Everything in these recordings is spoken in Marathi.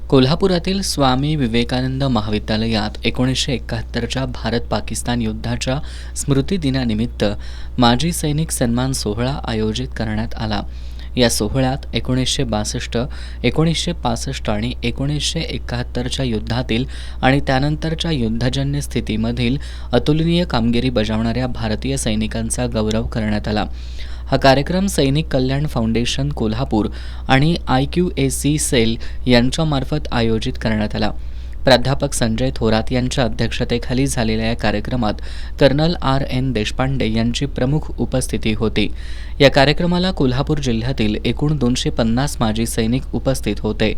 कोल्हापुरातील स्वामी विवेकानंद महाविद्यालयात 1971च्या भारत-पाकिस्तान युद्धाच्या स्मृतिदिनानिमित्त माजी सैनिक सन्मान सोहळा आयोजित करण्यात आला. या सोहळ्यात 1962, 1965 आणि 1971च्या युद्धातील आणि त्यानंतरच्या युद्धजन्य स्थितीमधील अतुलनीय कामगिरी बजावणाऱ्या भारतीय सैनिकांचा गौरव करण्यात आला. हा कार्यक्रम सैनिक कल्याण फाउंडेशन कोल्हापूर आणि IQAC सेल यांच्यामार्फत आयोजित करण्यात आला. प्राध्यापक संजय थोरात यांच्या अध्यक्षतेखाली झालेल्या या कार्यक्रमात कर्नल RN देशपांडे यांची प्रमुख उपस्थिती होती. या कार्यक्रमाला कोल्हापूर जिल्ह्यातील एकूण 250 माजी सैनिक उपस्थित होते.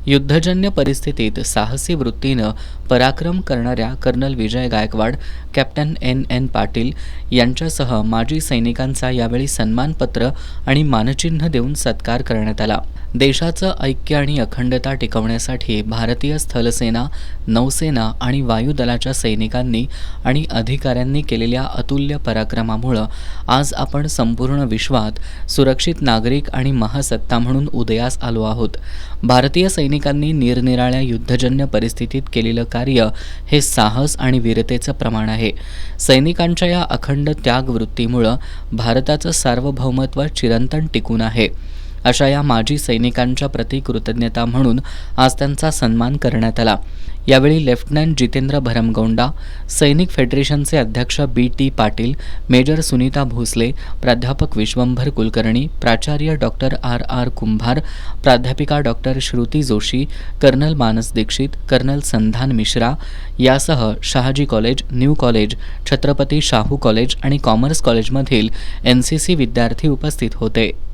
युद्धजन्य परिस्थितीत साहसी वृत्तीनं पराक्रम करणाऱ्या कर्नल विजय गायकवाड, कॅप्टन NN पाटील यांच्यासह माजी सैनिकांचा यावेळी सन्मानपत्र आणि मानचिन्ह देऊन सत्कार करण्यात आला. देशाचं ऐक्य आणि अखंडता टिकवण्यासाठी भारतीय स्थलसेना, नौसेना आणि वायुदलाच्या सैनिकांनी आणि अधिकाऱ्यांनी केलेल्या अतुल्य पराक्रमामुळं आज आपण संपूर्ण विश्वात सुरक्षित नागरिक आणि महासत्ता म्हणून उदयास आलो आहोत. भारतीय सैनिकांनी निरनिराळ्या युद्धजन्य परिस्थितीत केलेलं कार्य हे साहस आणि वीरतेचं प्रमाण आहे. सैनिकांच्या या अखंड त्यागवृत्तीमुळं भारताचं सार्वभौमत्व चिरंतन टिकून आहे. अशा या माजी सैनिकांच्या प्रति कृतज्ञता म्हणून आज त्यांचा सन्मान करण्यात आला. यावेळी लेफ्टनंट जितेंद्र भरमगौंडा, सैनिक फेडरेशनचे अध्यक्ष BT पाटील, मेजर सुनीता भोसले, प्राध्यापक विश्वंभर कुलकर्णी, प्राचार्य डॉक्टर RR कुंभार, प्राध्यापिका डॉक्टर श्रुती जोशी, कर्नल मानस दीक्षित, कर्नल संधान मिश्रा यासह Shahaji college, new college, Chhatrapati Shahu college आणि कॉमर्स कॉलेजमधील NCC विद्यार्थी उपस्थित होते.